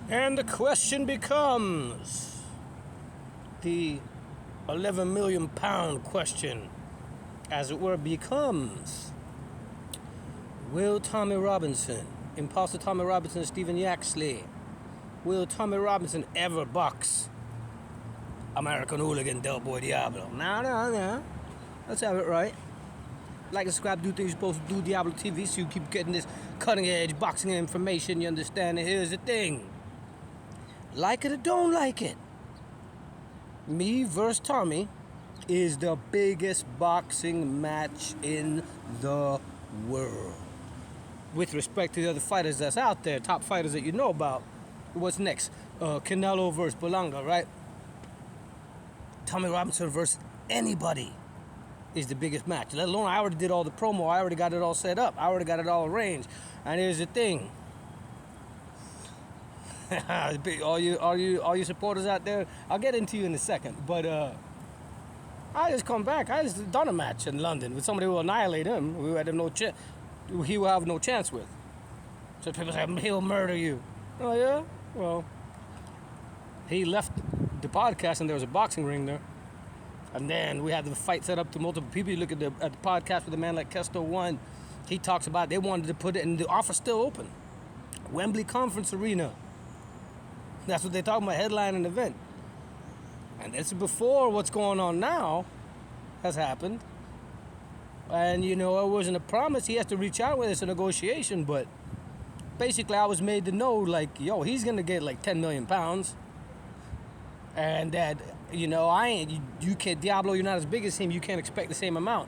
And the question becomes the 11 million pound question, as it were, becomes: will Tommy Robinson, Imposter Tommy Robinson, Stephen Yaxley, will Tommy Robinson ever box American hooligan Del Boy Diablo? No. Let's have it right. Like and subscribe, do things you're supposed to do, Diablo TV, so you keep getting this cutting edge boxing information, you understand? And here's the thing: like it or don't like it, me versus Tommy is the biggest boxing match in the world. With respect to the other fighters that's out there, top fighters that you know about, what's next? Canelo versus Berlanga, right? Tommy Robinson versus anybody is the biggest match. Let alone, I already did all the promo. I already got it all set up. I already got it all arranged. And here's the thing: all you supporters out there, I'll get into you in a second. But I just come back. I just done a match in London with somebody who will annihilate him. Who had no chance. He will have no chance with. So people say he'll murder you. Oh yeah. Well, he left the podcast and there was a boxing ring there. And then we had the fight set up to multiple people. You look at the podcast with a man like Kesto One. He talks about they wanted to put it, and the offer's still open. Wembley Conference Arena. That's what they're talking about, headline an event. And this is before what's going on now has happened. And it wasn't a promise. He has to reach out with it's a negotiation. But basically, I was made to know, like, yo, he's gonna get like 10 million pounds. And that, you can't, Diablo, you're not as big as him, you can't expect the same amount.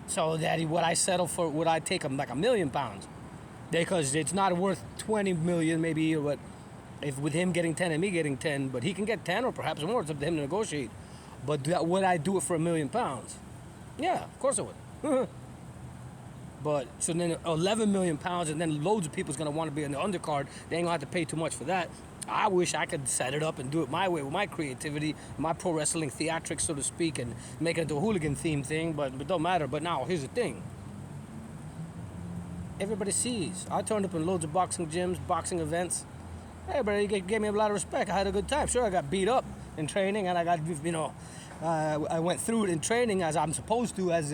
So that would I settle for, would I take him like $1 million? Because it's not worth 20 million maybe, but if with him getting 10 and me getting 10, but he can get 10 or perhaps more, it's up to him to negotiate. But would I do it for $1 million? Yeah, of course I would. But, so then 11 million pounds, and then loads of people's gonna want to be on the undercard. They ain't gonna have to pay too much for that. I wish I could set it up and do it my way with my creativity, my pro wrestling theatrics, so to speak, and make it into a hooligan theme thing, but it don't matter. But now, here's the thing. Everybody sees. I turned up in loads of boxing gyms, boxing events. Everybody gave me a lot of respect. I had a good time. Sure, I got beat up in training, and I got, I went through it in training as I'm supposed to, there's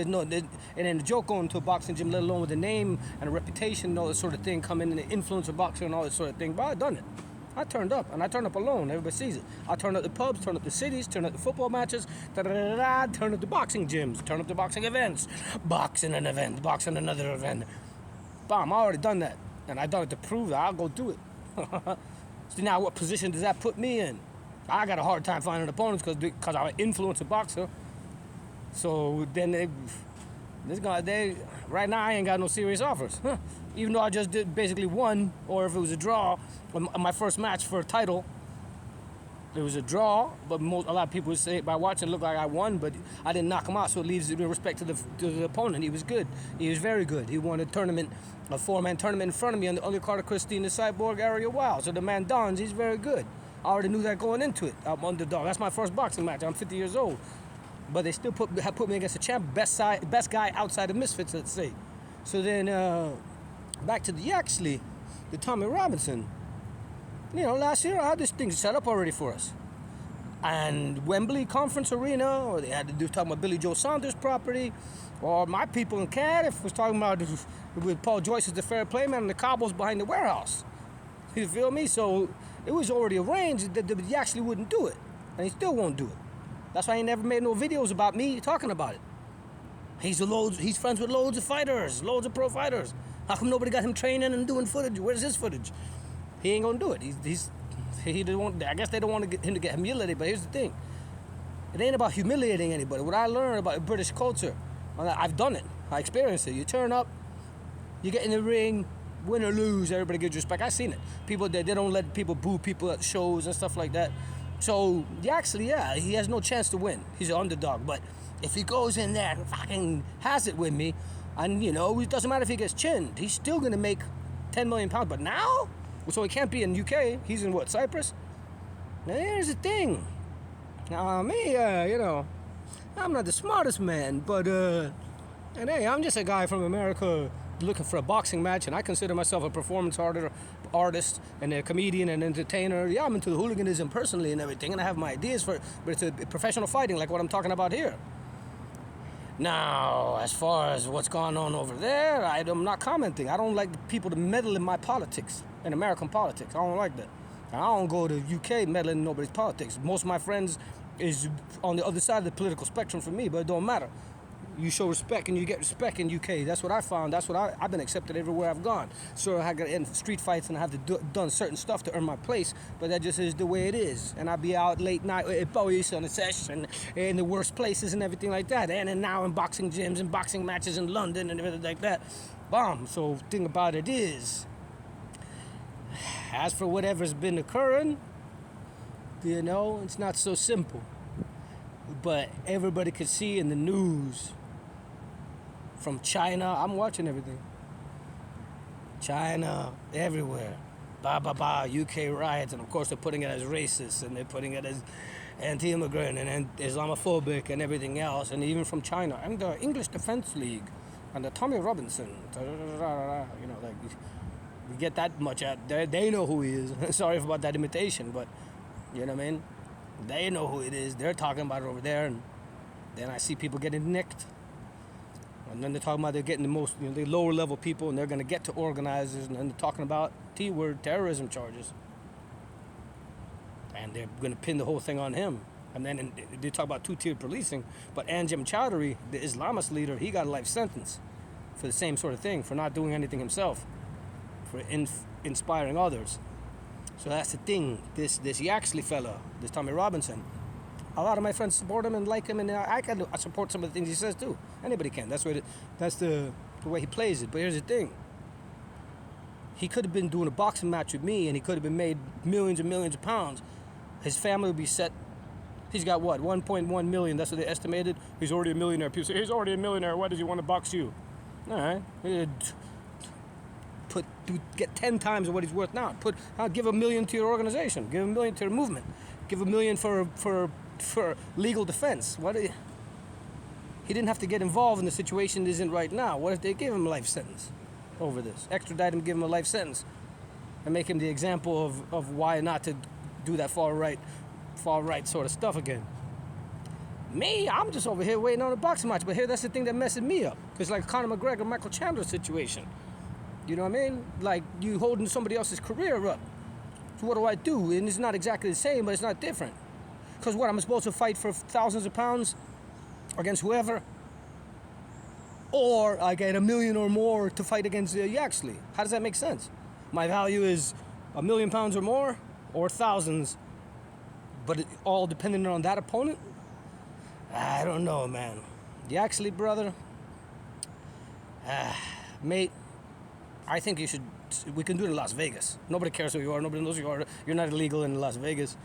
no, it ain't a joke going to a boxing gym, let alone with a name and a reputation and all that sort of thing, coming in the influence of boxing and all that sort of thing. But I done it. I turned up, and I turned up alone. Everybody sees it. I turned up the pubs, turned up the cities, turned up the football matches, turned up the boxing gyms, turned up the boxing events, boxing an event, boxing another event. Bam, I already done that, and I done it to prove that I'll go do it. So now, what position does that put me in? I got a hard time finding opponents because I'm an influencer boxer. So then right now I ain't got no serious offers. Even though I just did basically won, or if it was a draw, my first match for a title, it was a draw, but a lot of people would say by watching it looked like I won, but I didn't knock him out, so it leaves in respect to the opponent. He was good. He was very good. He won a four-man tournament in front of me on the undercard of Christine the Cyborg Area Wow. So the man Dons, he's very good. I already knew that going into it. I'm underdog. That's my first boxing match. I'm 50 years old. But they still put me against the champ, best guy outside of Misfits, let's say. So then, back to the Yaxley, the Tommy Robinson. Last year I had this thing set up already for us. And Wembley Conference Arena, or they had to do talking about Billy Joe Saunders' property, or my people in Cardiff was talking about with Paul Joyce as the fair play man and the Cobbles behind the warehouse. You feel me? So it was already arranged that he actually wouldn't do it. And he still won't do it. That's why he never made no videos about me talking about it. He's friends with loads of fighters, loads of pro fighters. How come nobody got him training and doing footage? Where's his footage? He ain't gonna do it. He didn't want. I guess they don't want him to get humiliated. But here's the thing: it ain't about humiliating anybody. What I learned about British culture, I've done it. I experienced it. You turn up, you get in the ring, win or lose, everybody gives you respect. I've seen it. People they don't let people boo people at shows and stuff like that. So actually, yeah, he has no chance to win. He's an underdog. But if he goes in there and fucking has it with me, and it doesn't matter if he gets chinned, he's still gonna make 10 million pounds. But now. So he can't be in UK. He's in what, Cyprus? Now here's the thing. Me, I'm not the smartest man, but and hey, I'm just a guy from America looking for a boxing match, and I consider myself a performance artist and a comedian and entertainer. Yeah, I'm into the hooliganism personally and everything, and I have my ideas for it, but it's a professional fighting like what I'm talking about here. Now, as far as what's going on over there, I'm not commenting. I don't like people to meddle in my politics, in American politics. I don't like that. I don't go to UK meddling in nobody's politics. Most of my friends is on the other side of the political spectrum for me, but it don't matter. You show respect and you get respect in UK. That's what I found. That's what I've been accepted everywhere I've gone. So I got in street fights and I have to done certain stuff to earn my place, but that just is the way it is. And I be out late night at Bowies on a session in the worst places and everything like that. And then now in boxing gyms and boxing matches in London and everything like that. Bomb. So thing about it is, as for whatever's been occurring, you know, it's not so simple. But everybody could see in the news from China, I'm watching everything. China, everywhere. UK riots, and of course they're putting it as racist, and they're putting it as anti-immigrant and Islamophobic and everything else, and even from China. And the English Defense League, and the Tommy Robinson, you know, like, we get that much out there. They know who he is. Sorry about that imitation, but you know what I mean? They know who it is. They're talking about it over there, and then I see people getting nicked. And then they're talking about they're getting the most, you know, the lower level people, and they're going to get to organizers, and then they're talking about T-word terrorism charges. And they're going to pin the whole thing on him. And then they talk about two-tiered policing, but Anjem Chowdhury, the Islamist leader, he got a life sentence for the same sort of thing, for not doing anything himself, for inspiring others. So that's the thing. This Yaxley fella, this Tommy Robinson, a lot of my friends support him and like him, and I can support some of the things he says too. Anybody can. That's the way he plays it. But here's the thing. He could have been doing a boxing match with me, and he could have been made millions and millions of pounds. His family would be set. He's got what, 1.1 million. That's what they estimated. He's already a millionaire. People say he's already a millionaire. Why does he want to box you? All right. Get 10 times what he's worth now. Give $1 million to your organization. Give $1 million to your movement. Give $1 million for legal defense. He didn't have to get involved in the situation he's in right now. What if they gave him a life sentence over this? Extradite him, give him a life sentence, and make him the example of why not to do that far right sort of stuff again. Me, I'm just over here waiting on a boxing match. But here, that's the thing that messes me up. It's like Conor McGregor, Michael Chandler situation. You know what I mean? Like, you holding somebody else's career up. So what do I do? And it's not exactly the same, but it's not different. Because what, I'm supposed to fight for thousands of pounds against whoever? Or I get $1 million or more to fight against Yaxley. How does that make sense? My value is £1 million or more, or thousands, but it all depending on that opponent? I don't know, man. Yaxley, brother, mate, I think we can do it in Las Vegas. Nobody cares who you are. Nobody knows who you are. You're not illegal in Las Vegas.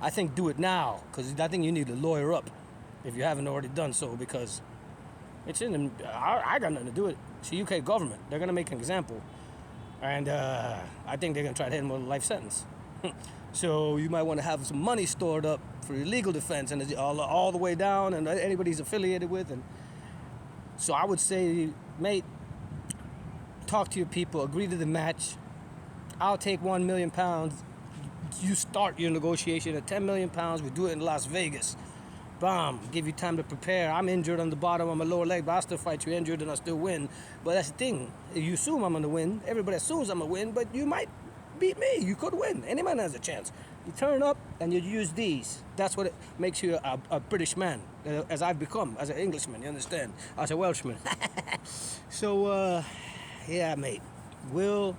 I think do it now, because I think you need to lawyer up if you haven't already done so, because it's in them. I got nothing to do with it. It's the UK government. They're going to make an example. And I think they're going to try to hit him with a life sentence. So you might want to have some money stored up for your legal defense, and it's all the way down, and anybody's affiliated with. And so I would say, mate, talk to your people, agree to the match. I'll take £1 million. You start your negotiation at £10 million. We do it in Las Vegas. Bam, give you time to prepare. I'm injured on the bottom of my lower leg, but I'll still fight you injured and I'll still win. But that's the thing. You assume I'm going to win. Everybody assumes I'm going to win, but you might beat me. You could win. Any man has a chance. You turn up and you use these. That's what it makes you a British man, as I've become, as an Englishman, you understand? As a Welshman. So, yeah, mate. Will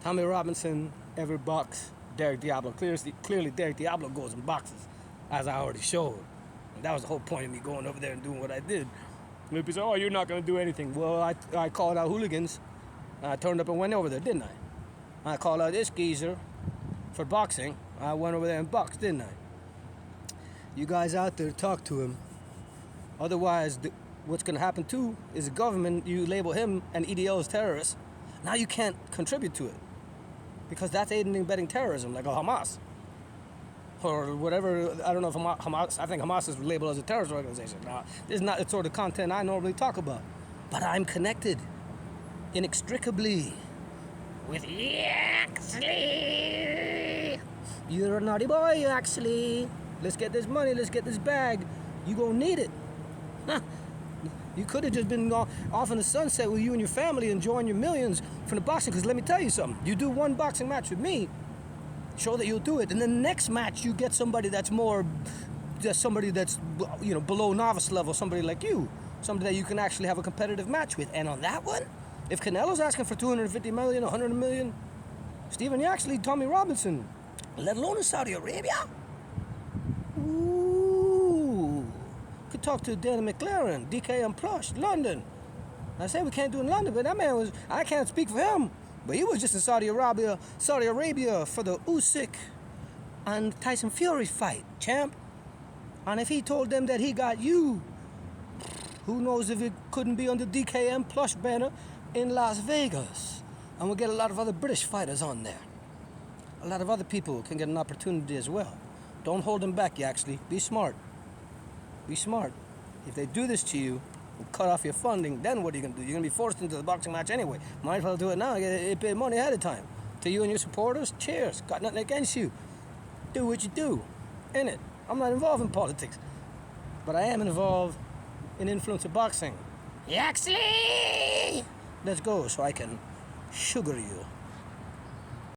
Tommy Robinson ever box Derek Diablo? Clearly, Derek Diablo goes and boxes, as I already showed. And that was the whole point of me going over there and doing what I did. And people say, oh, you're not going to do anything. Well, I called out hooligans. I turned up and went over there, didn't I? I called out this geezer for boxing. I went over there and boxed, didn't I? You guys out there, talk to him. Otherwise, what's going to happen too is the government, you label him and EDL as terrorists. Now you can't contribute to it, because that's aiding and abetting terrorism, like a Hamas or whatever. I don't know if Hamas, I think Hamas is labeled as a terrorist organization. Now, this is not the sort of content I normally talk about, but I'm connected. inextricably with Yaxley. You're a naughty boy, Yaxley. Let's get this money, let's get this bag. You gonna need it. Huh. You could have just been off in the sunset with you and your family enjoying your millions from the boxing, because let me tell you something. You do one boxing match with me, show that you'll do it, and then the next match you get somebody that's more, somebody that's, you know, below novice level, somebody like you, somebody that you can actually have a competitive match with. And on that one, if Canelo's asking for 250 million, 100 million, Stephen Yaxley, Tommy Robinson, let alone in Saudi Arabia, ooh, could talk to Danny McLaren, DKM Plush, London. I say we can't do it in London, but that man was, I can't speak for him, but he was just in Saudi Arabia for the Usyk and Tyson Fury fight, champ. And if he told them that he got you, who knows if it couldn't be on the DKM Plush banner in Las Vegas. And we'll get a lot of other British fighters on there. A lot of other people can get an opportunity as well. Don't hold them back, Yaxley. Be smart. Be smart. If they do this to you, and cut off your funding, then what are you going to do? You're going to be forced into the boxing match anyway. Might as well do it now. Get paid money ahead of time. To you and your supporters, cheers. Got nothing against you. Do what you do. Innit? I'm not involved in politics. But I am involved in influencer boxing. Yaxley! Let's go so I can sugar you.